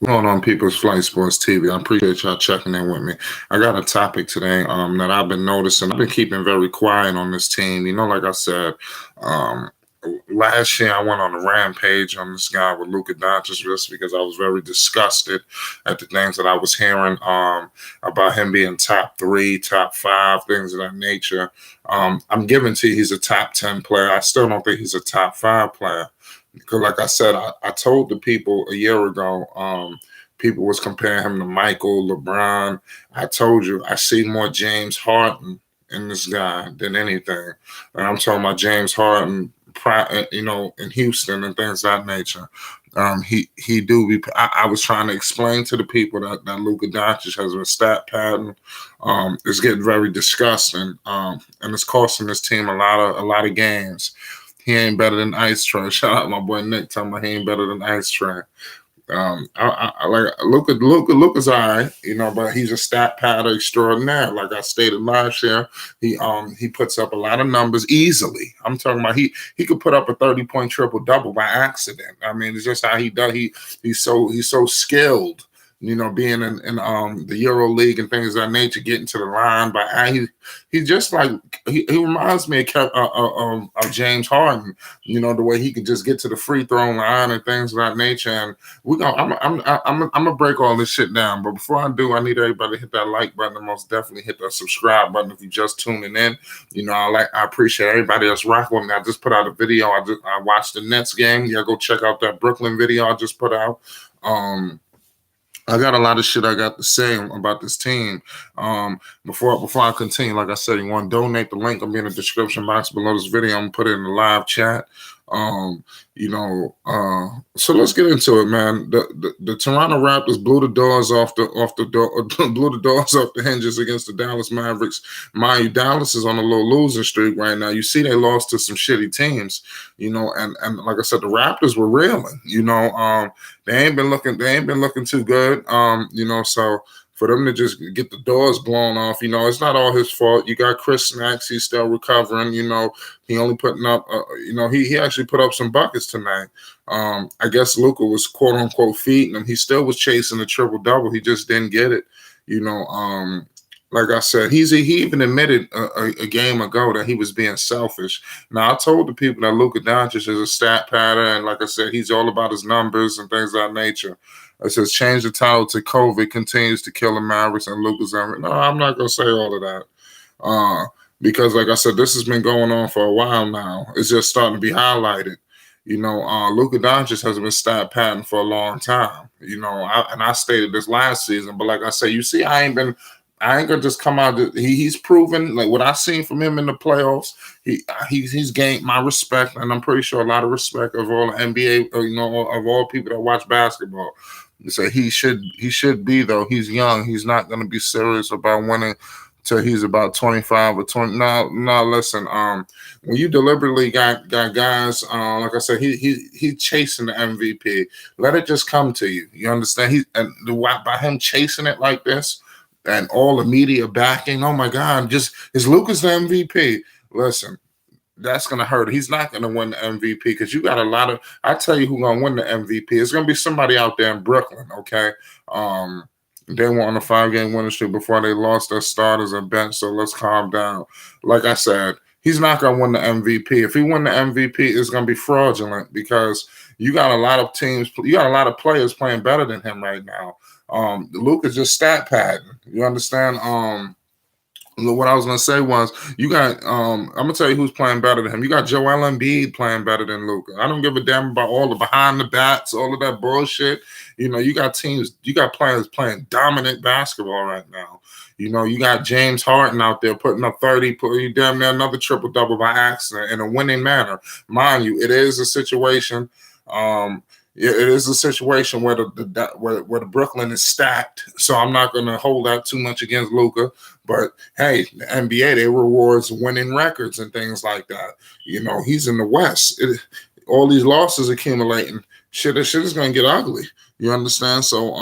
Going on People's Flight Sports TV. I appreciate y'all checking in with me. I got a topic today that I've been noticing. I've been keeping very quiet on this team. Like I said, um, last year I went on a rampage on this guy with Luka Doncic just because I was very disgusted at the things that I was hearing about him being top 3, top 5, things of that nature. I'm giving to you he's a top 10 player. I still don't think he's a top 5 player. Because, like I said, I told the people a year ago, people was comparing him to Michael, LeBron. I told you, I see more James Harden in this guy than anything. And I'm talking about James Harden, in Houston and things of that nature. He do be. I was trying to explain to the people that Luka Doncic has a stat pattern. It's getting very disgusting, and it's costing this team a lot of games. He ain't better than Ice Tray. Shout out my boy Nick talking about he ain't better than Ice Tray. I like Luka. Luka's all right, but he's a stat pattern extraordinaire. Like I stated last year, he puts up a lot of numbers easily. I'm talking about he could put up a 30-point triple double by accident. I mean, it's just how he does. He's so skilled. Being in the Euro League and things of that nature, getting to the line. But he just like he reminds me of James Harden. The way he could just get to the free throw line and things of that nature. And I'm gonna break all this shit down. But before I do, I need everybody to hit that like button and most definitely hit that subscribe button if you just tuning in. I appreciate everybody that's rocking with me. I just put out a video. I watched the Nets game. Yeah, go check out that Brooklyn video I just put out. I got a lot of shit I got to say about this team. Before I continue, like I said, you want to donate, the link will be in the description box below this video. I'm going to put it in the live chat. So let's get into it, man. The Toronto Raptors blew the doors off the hinges against the Dallas Mavericks. Mind you, Dallas is on a little losing streak right now. You see, they lost to some shitty teams, and like I said, the Raptors were reeling. They ain't been looking too good. So for them to just get the doors blown off, it's not all his fault. You got Chris Snacks, he's still recovering. He only putting up, he actually put up some buckets tonight. I guess Luka was quote unquote feeding him. He still was chasing the triple double. He just didn't get it. Like I said, he even admitted a game ago that he was being selfish. Now, I told the people that Luka Doncic is a stat pattern, and like I said, he's all about his numbers and things of that nature. It says, change the title to COVID continues to kill the Mavericks and Luka's. No, I'm not going to say all of that. Because, like I said, this has been going on for a while now. It's just starting to be highlighted. Luka Doncic has been stat pattern for a long time. I stated this last season, but like I said, you see, I ain't gonna just come out. He's proven, like what I've seen from him in the playoffs. He's gained my respect, and I'm pretty sure a lot of respect of all the NBA, of all people that watch basketball. So he should be, though. He's young. He's not gonna be serious about winning till he's about 25 or 20. No, listen. When you deliberately got guys, like I said, he's chasing the MVP. Let it just come to you. You understand? By him chasing it like this. And all the media backing, oh my God, is Luka's the MVP? Listen, that's going to hurt. He's not going to win the MVP because you got I tell you who's going to win the MVP. It's going to be somebody out there in Brooklyn, okay? They were on a 5-game winning streak before they lost their starters and bench, so let's calm down. Like I said, he's not going to win the MVP. If he win the MVP, it's going to be fraudulent because you got a lot of teams, you got a lot of players playing better than him right now. Luka's just stat pattern. You understand? What I was gonna say was you got I'm gonna tell you who's playing better than him. You got Joel Embiid playing better than Luka. I don't give a damn about all the behind the bats, all of that bullshit. You got teams, you got players playing dominant basketball right now. You got James Harden out there putting up 30, putting damn near another triple double by accident in a winning manner. Mind you, it is a situation. It is a situation where the Brooklyn is stacked, so I'm not going to hold out too much against Luka. But hey, the NBA, they rewards winning records and things like that. He's in the West. All these losses accumulating, shit is going to get ugly. You understand? So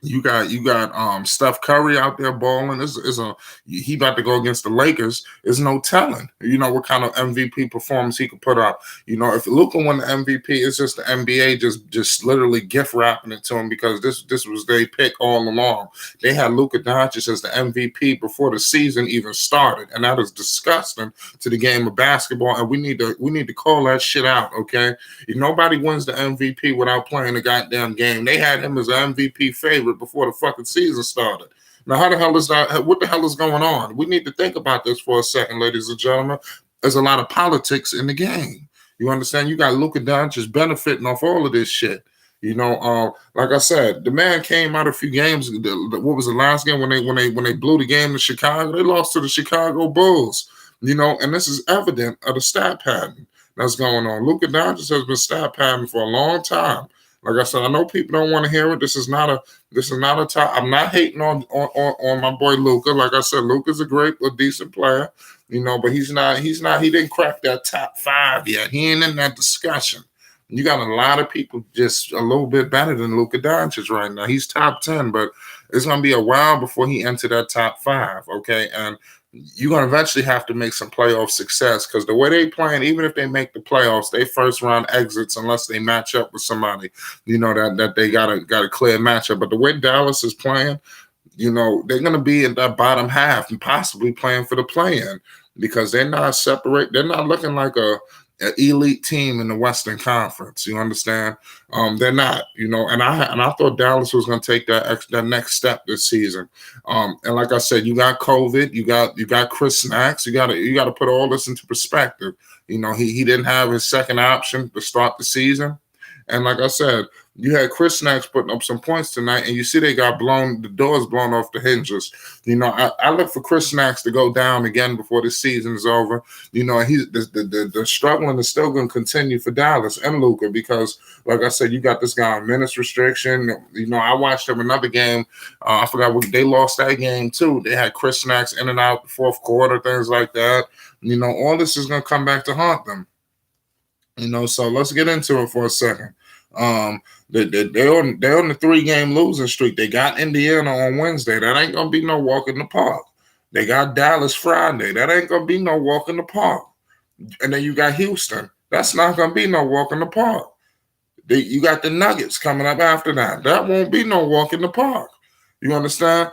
You got Steph Curry out there balling. He about to go against the Lakers. There's no telling, what kind of MVP performance he could put up. If Luka won the MVP, it's just the NBA just literally gift wrapping it to him because this was their pick all along. They had Luka Doncic as the MVP before the season even started, and that is disgusting to the game of basketball. And we need to call that shit out, okay? Nobody wins the MVP without playing the goddamn game. They had him as an MVP favorite before the fucking season started. Now, how the hell is that? What the hell is going on? We need to think about this for a second, ladies and gentlemen. There's a lot of politics in the game. You understand? You got Luka Doncic benefiting off all of this shit. Like I said, the man came out a few games. What was the last game when they blew the game to Chicago? They lost to the Chicago Bulls. And this is evident of the stat pattern that's going on. Luka Doncic has been stat pattern for a long time. Like I said, I know people don't want to hear it. This is not a time. I'm not hating on my boy Luka. Like I said, Luka's a decent player, but he didn't crack that top 5 yet. He ain't in that discussion. You got a lot of people just a little bit better than Luka Doncic right now. He's top 10, but it's going to be a while before he enter that top 5, okay? And you're going to eventually have to make some playoff success because the way they playing, even if they make the playoffs, they first round exits unless they match up with somebody, that they got a clear matchup. But the way Dallas is playing, they're going to be in that bottom half and possibly playing for the play-in because they're not separate. They're not looking like an elite team in the Western Conference. You understand? They're not, and I thought Dallas was going to take that next step this season. And like I said, you got COVID, you got Chris Snacks, you got to put all this into perspective. He didn't have his second option to start the season, and like I said, you had Chris Snacks putting up some points tonight, and you see they got the doors blown off the hinges. I look for Chris Snacks to go down again before the season is over. He's the struggling is still going to continue for Dallas and Luka because, like I said, you got this guy on minutes restriction. I watched him another game. I forgot what they lost that game too. They had Chris Snacks in and out the fourth quarter, things like that. All this is going to come back to haunt them. So let's get into it for a second. They're on the 3-game losing streak. They got Indiana on Wednesday. That ain't gonna be no walk in the park. They got Dallas Friday. That ain't gonna be no walk in the park. And then you got Houston. That's not gonna be no walk in the park. You got the Nuggets coming up after that. That won't be no walk in the park. You understand?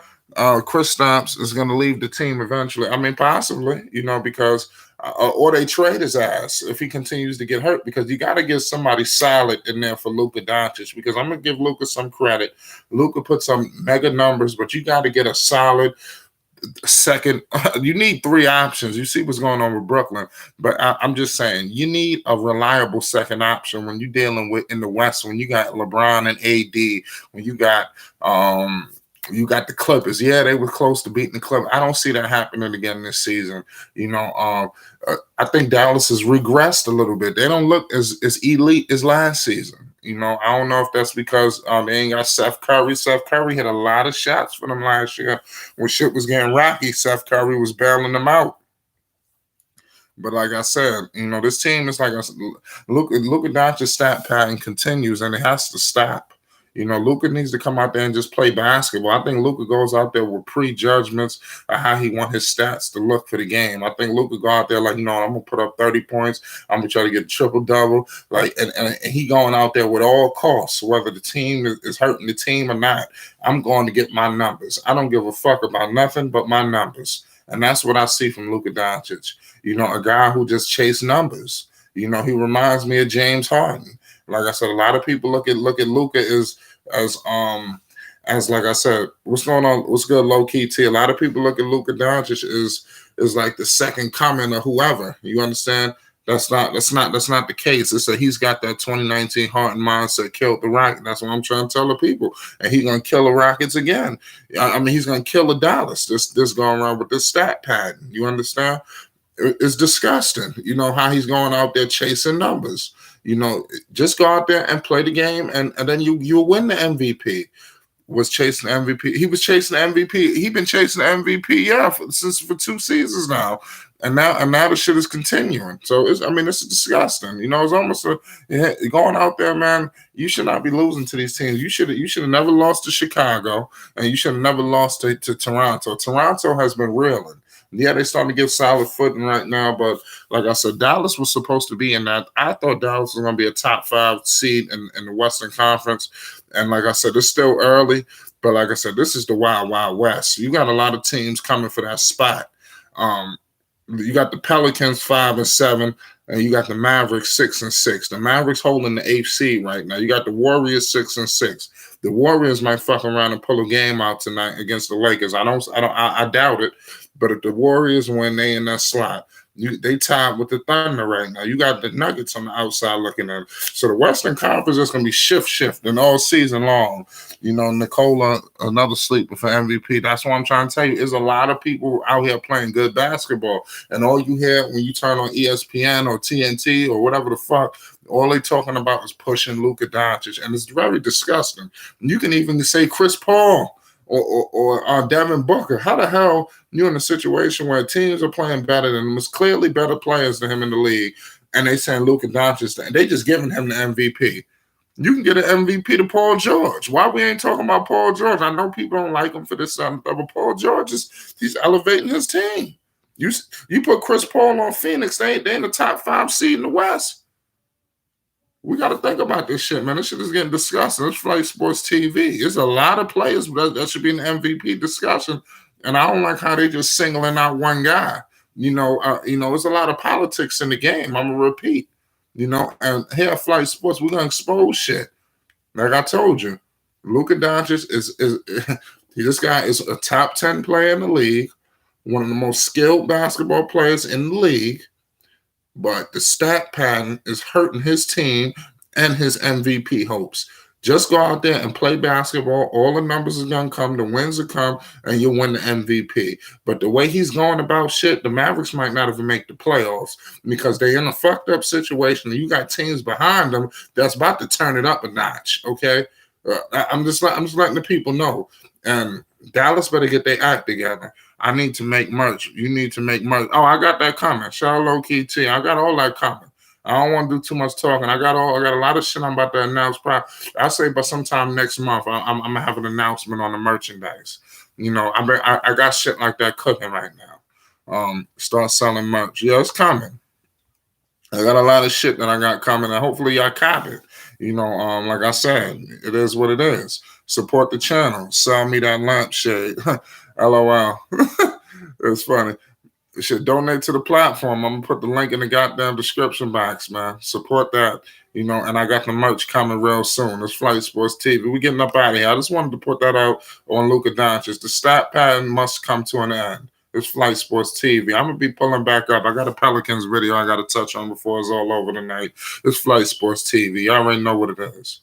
Chris Stamps is gonna leave the team eventually. I mean, possibly, because or they trade his ass if he continues to get hurt because you got to get somebody solid in there for Luka Doncic because I'm going to give Luka some credit. Luka put some mega numbers, but you got to get a solid second. You need 3 options. You see what's going on with Brooklyn, but I'm just saying you need a reliable second option when you're dealing with in the West, when you got LeBron and AD, when you got the Clippers. Yeah, they were close to beating the Clippers. I don't see that happening again this season. I think Dallas has regressed a little bit. They don't look as elite as last season. I don't know if that's because they ain't got Seth Curry. Seth Curry hit a lot of shots for them last year. When shit was getting rocky, Seth Curry was bailing them out. But like I said, this team is like Luka Doncic's stat pattern continues, and it has to stop. Luka needs to come out there and just play basketball. I think Luka goes out there with prejudgments of how he wants his stats to look for the game. I think Luka go out there like, I'm going to put up 30 points. I'm going to try to get a triple-double. And he going out there with all costs, whether the team is hurting the team or not. I'm going to get my numbers. I don't give a fuck about nothing but my numbers. And that's what I see from Luka Doncic. A guy who just chased numbers. He reminds me of James Harden. Like I said, a lot of people look at Luka as like I said, what's going on? What's good, low key T? A lot of people look at Luka Doncic is like the second coming of whoever. You understand? That's not the case. It's that he's got that 2019 heart and mindset, killed the Rockets. That's what I'm trying to tell the people. And he's gonna kill the Rockets again. I mean, he's gonna kill the Dallas. This going around with this stat pattern. You understand? It's disgusting. How he's going out there chasing numbers. Just go out there and play the game, and then you'll win the MVP. Was chasing the MVP. He was chasing the MVP. He's been chasing the MVP, for 2 seasons now. And now the shit is continuing. So it's disgusting. It's almost going out there, man. You should not be losing to these teams. You should have never lost to Chicago, and you should have never lost to Toronto. Toronto has been reeling. Yeah, they starting to get solid footing right now, but like I said, Dallas was supposed to be in that. I thought Dallas was going to be a top 5 seed in the Western Conference, and like I said, it's still early, but like I said, this is the wild, wild west. You got a lot of teams coming for that spot. You got the Pelicans 5-7, and you got the Mavericks 6-6. The Mavericks holding the 8th seed right now. You got the Warriors 6-6. The Warriors might fuck around and pull a game out tonight against the Lakers. I doubt it. But if the Warriors win, they in that slot. They tied with the Thunder right now. You got the Nuggets on the outside looking at it. So the Western Conference is going to be shifting all season long. Nikola, another sleeper for MVP. That's what I'm trying to tell you. There's a lot of people out here playing good basketball. And all you hear when you turn on ESPN or TNT or whatever the fuck, all they talking about is pushing Luka Doncic. And it's very disgusting. You can even say Chris Paul or Devin Booker. How the hell you in a situation where teams are playing better than him, there's clearly better players than him in the league, and they saying Luka Doncic, and they just giving him the MVP. You can get an MVP to Paul George. Why we ain't talking about Paul George? I know people don't like him for this stuff, but Paul George he's elevating his team. You put Chris Paul on Phoenix, they in the top 5 seed in the West. We got to think about this shit, man. This shit is getting disgusting. It's Flight Sports TV. There's a lot of players that should be in the MVP discussion, and I don't like how they just singling out one guy. There's a lot of politics in the game. I'm gonna repeat. And here at Flight Sports, we're gonna expose shit. Like I told you, Luka Doncic is this guy is a top 10 player in the league, one of the most skilled basketball players in the league. But the stat pattern is hurting his team and his MVP hopes. Just go out there and play basketball. All the numbers are going to come. The wins will come, and you'll win the MVP. But the way he's going about shit, the Mavericks might not even make the playoffs because they're in a fucked up situation. And you got teams behind them that's about to turn it up a notch, okay? I'm just letting the people know. And Dallas better get their act together. I need to make merch. You need to make merch. Oh, I got that coming. Shout out Low Key T. I got all that coming. I don't want to do too much talking. I got a lot of shit I'm about to announce. I say by sometime next month, I'm gonna have an announcement on the merchandise. I got shit like that cooking right now. Start selling merch. Yeah, it's coming. I got a lot of shit that I got coming, and hopefully y'all cop it. Like I said, it is what it is. Support the channel. Sell me that lampshade. LOL. It's funny. You should donate to the platform. I'm gonna put the link in the goddamn description box, man. Support that. And I got the merch coming real soon. It's Flight Sports TV. We getting up out of here. I just wanted to put that out on Luka Doncic. The stat pattern must come to an end. It's Flight Sports TV. I'm gonna be pulling back up. I got a Pelicans video I gotta touch on before it's all over tonight. It's Flight Sports TV. You already know what it is.